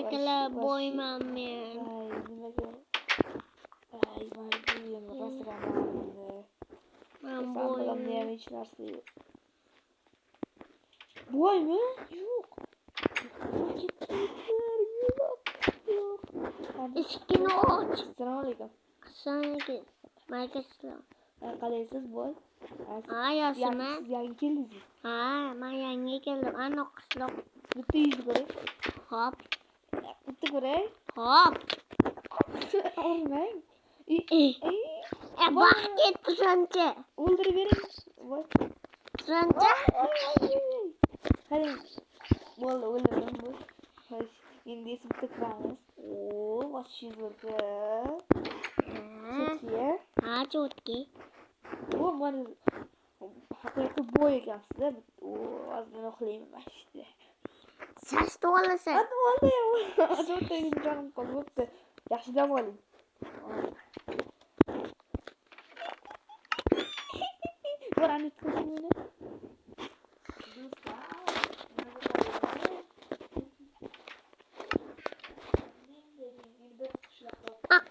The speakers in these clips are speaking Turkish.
Bekle boymam ben. Ay nimaga? Ay mayli, rasraman. Ben Sandıqimda ham boymam. hech narsa yo'q. Boymi? Yo'q. Yo'q. Eshikni och. Assalomu alaykum. Assalomu alaykum. Qalaysiz boy? Ha, yaxshiman. Siz yangi keldingizmi? Ha, men yangi keldim. Ana qishloq. Bitta yuzni ko'ray. Hop. Bitta ko'ray. Hop. Urmang. Bak ketdi shuncha. O'ldirib bering. Voy. Shuncha. Qarang. Bo'ldi, o'ldirdim bu. Xo'sh, endi esa bitta qilamiz. Oo, vochingiz bo'ldi. Chotki. Ha, chotki. O, mana haqiqiy boy ekansiz-da. Ozgina uxlayman mana shu yerda. Sashni olasan. Hadi bo'ldi. O'rtagim jonim qolibdi. Yaxshi dam oling. Borani tutishmini.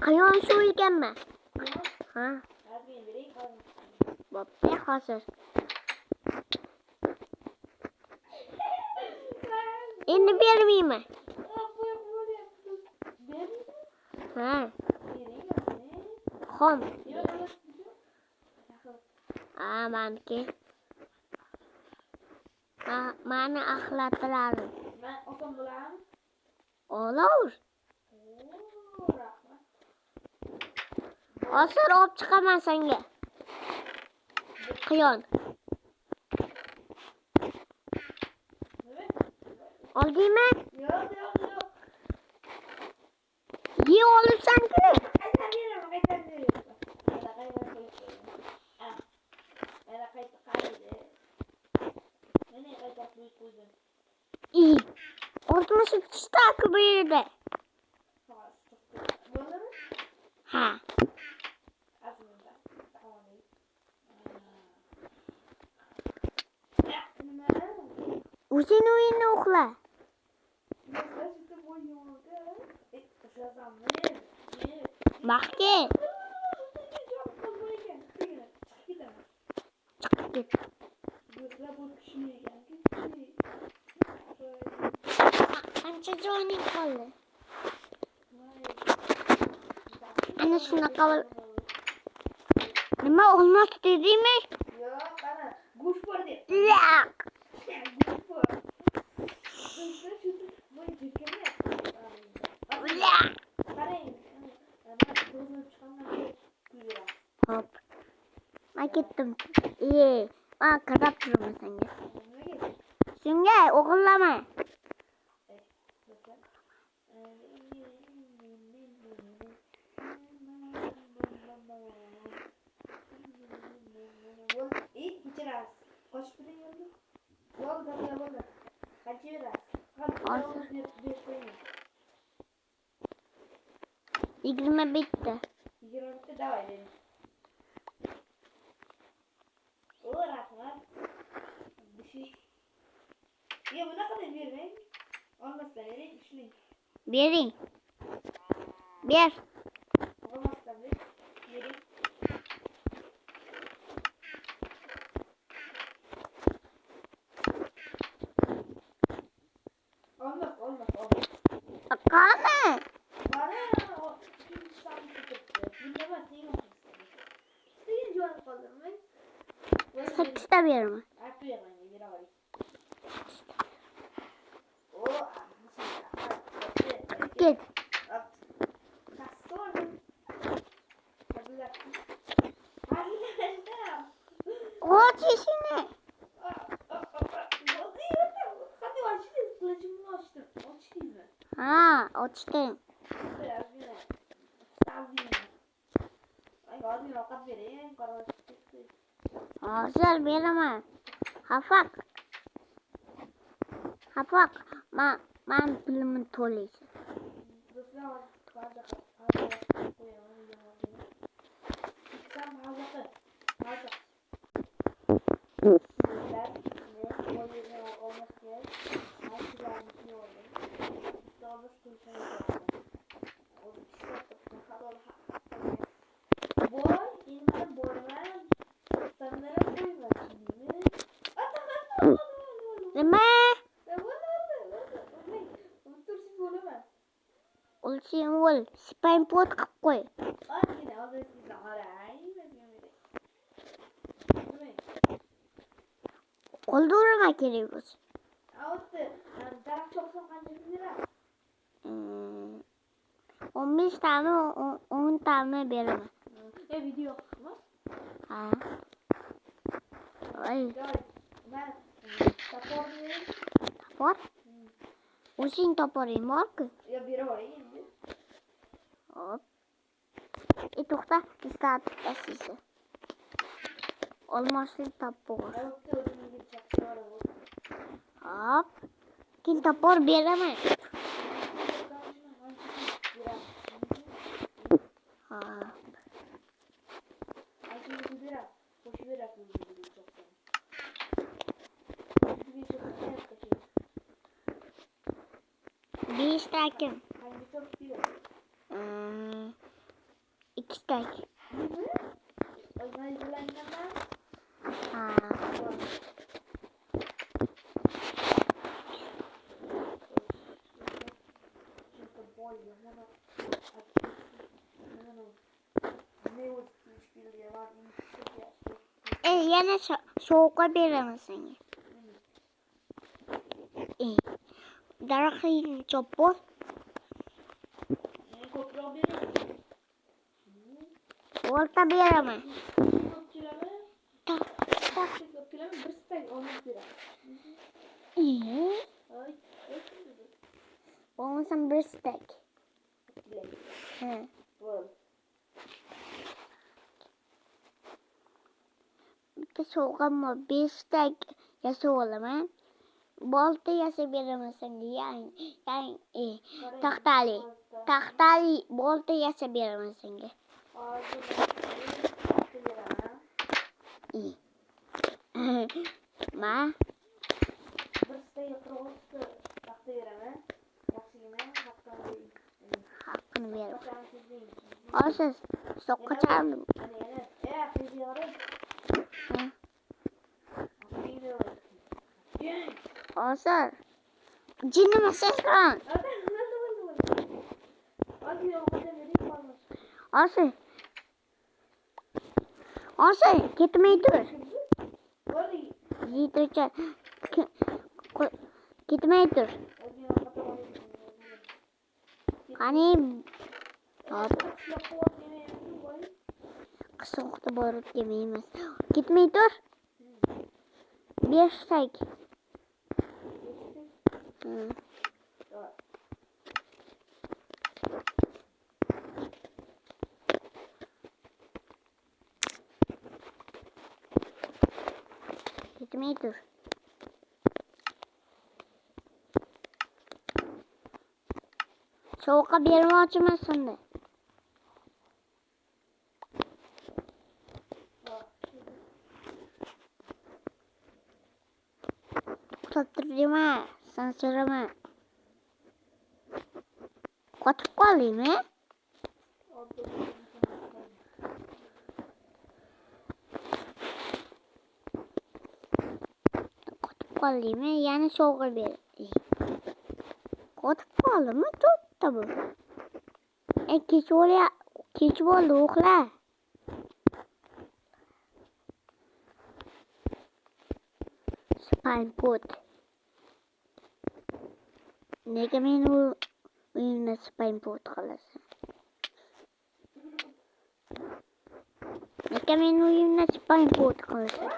Qayon shu ekanmi? Ha. Bo'pti, hozir. Endi bermayman. Ha. Xom. Ha, meniki. Meni axlatiradi. Men otam bo'laman. Olaver. Hozir olib chiqaman senga. Qiyon. Oldingmi? Yo'q. Ye olibsan-ku. Ortması tutak bir de. Ha. Uzun oyunu okla. Bak ki. Çık git. Anca joining kaldı. Ana şuna kaval. Nima olmaz dedi mi? Yok ana. Kuş var de. Yak. Kuş var. Yak. Hop. Ben gittim. İyi. Ben karab durma senge. Senge oğullama. Yigirma bitti. 20 bitti daha edelim. O rahmat. Bir şey. Ya bu ne kadar vermeyin? Olmazsa vereyim düşünün. Verin. Ver. Olmazsa vereyim. Olmaz. Bakana. Bana o bir sanki çıktı. Bilmem senin olsun. Senin canın kalır mı? Saçta verme. Artı yamayın bir alayım. O Git. O çeşini. Hadi açtınız. Kılıcımı açtım. Açtınız mı? Ha, açtım. Biraz yine. Savdiyim. Ay hadi vakat vereyim. Karar çıktı. Hazır veremem. Hafak. Ben bilimin tolisi. Dostlar var. Sen hazır. Hazır. Nima? Ya bo'ldi. O'tirsiz bo'laman. O'lsang o'l. Spayn pot qilib qo'y. Ozgina oldingizga qarang. O'ldirma kerak bo'lsa. O'tdi. Daraxt cho'qsam qancha berasiz? 15 tane 10 tane beraman. Video yo'qmi? Ha. Ay, Ben taporni topor. O'zing toporing borku. ya beraverayım endi. Hop. To'xta, istatib tashlasa. Olmosni topib. O'tdi o'zimga chaqirib Hop. Keyin topor beraman. Ha. Qo'shib berasiz. 5 takim. Hangi çok diyor? 2 tak. Değil mi? O zaman izlenen ben. Ha. Çünkü boy yana ne o işbirliği var. Yana soğuk'a beraman senga. Daraxtni chopib Ko'proq beraman. o'rta beraman. Ko'p kelami? Tak. Ko'p kelami? Bir stak olib beraman. Ay, Bo'lmasam bir stak. bilaman. Ha. Bo'ldi. Bitta so'g'amma 5 tak yasab olaman. Bolta yasab beraman senga. Ya'ni taxtali bolta yasab beraman senga. Ma Bir stak qirg'izcha taxta beraman. Yaxshigina haqqini beraman. Hozir soqqa chaldim. Hozir jinnimi sesron. Hozir ketmay tur. Yedircha ketmay tur. Qani qishloqda borib yemaymiz. Ketmay tur. 5 tak. Ketmay tur. Sovuqqa bermoqchiman senda. Uxlattirma, sen so'rama. Qotib qoldingmi? Qotib qoldingmi? Yana sovg'a ber. Qotib qoldimi? To'rtta bu. Kech bo'ldi, uxla. Spayn pot. Nega meni uyimda spayn pot qilasan? Nega meni uyimda spayn pot qilasan?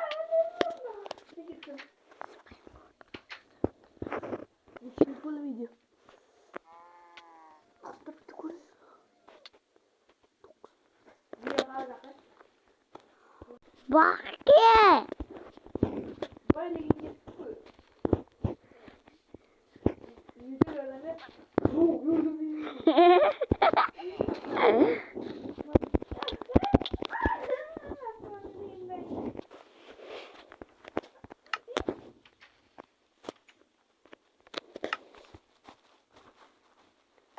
Bakki. Böyle gidip yüzü öyle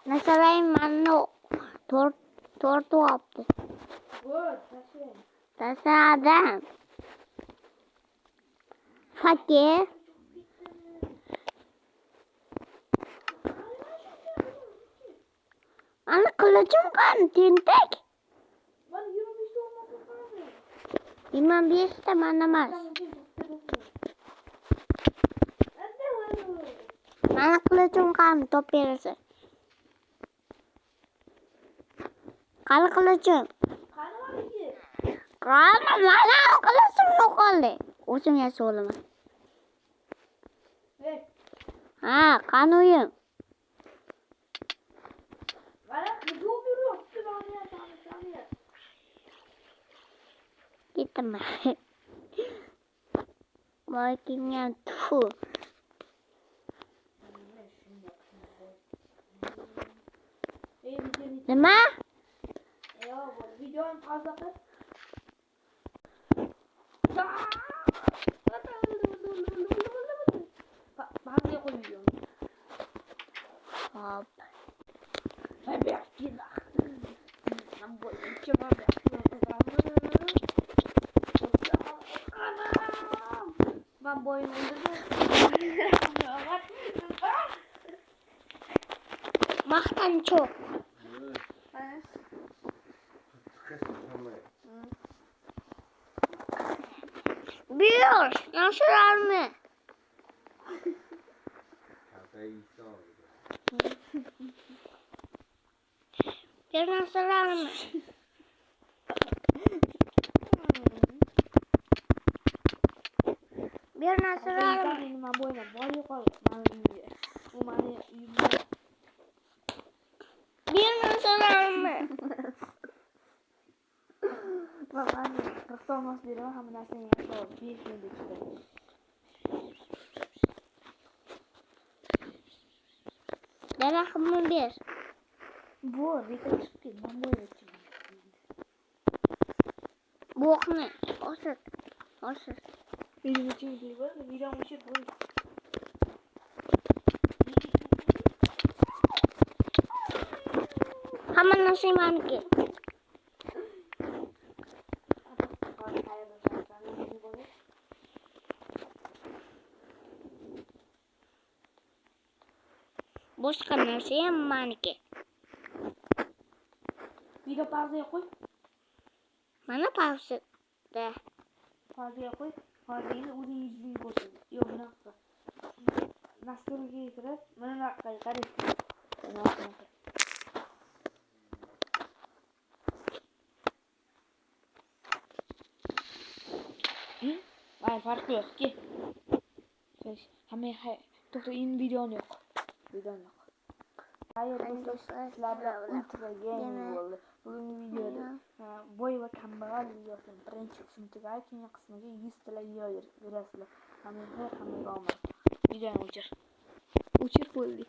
Mesela mano tortu yaptı. Tasardan. Fakir. kılıcım kan tintek. Ben 25'te olmasın falan. Bilmem bir istem anlamaz. Bana kılıcım kan top verirse. Kal kılıcım. Kanı var ki. Kalma bana kılıcım yok oldu. Uzun ya söyleme. Evet. Ha kanuyum. Bana kızı oluyor. Saniye. Gittim ben. Bakayım tu. Ne? Ya bu videonun fazla kız. Bazıya koyuyorum. Hop. Ben bir yapayım. Ben bu içe var ya. Ben boyun Baktan çok. Biliyor. Nasıl mı? Bir nasıl mı? Bir nasıl mı? Ben boyuna var yok abi. Bir nasıl mı? Bak anne, kırkta olmaz bir ama hemen dersen yaşa bir şey de işte. Demek bir. Bu bir çıktı. Ben böyle çıktım. Bu ok ne? Osur. Osur. Benim için bir var. Videom için bu. Hemen nasıl iman ki? Boş kanası iman ki. Video pauzaya koy. Mana pausa de. Pauzaya koy. Pauzayı uzun yüzlüğü koysun. Yok bunu akla. Nasıl getirir? Bana akla karıştır. Bana akla. Hayır farkı yok ki. Hemen doktor in videon yok. Videon yok. Hayır dostlar sizlerle ultra gaming oldu. Bugün videoda boy ve kamera videosunun birinci kısmı ikinci kısmı 100 TL yiyor. Hemen her kamera olmaz. Videonu uçur. Uçur koydu.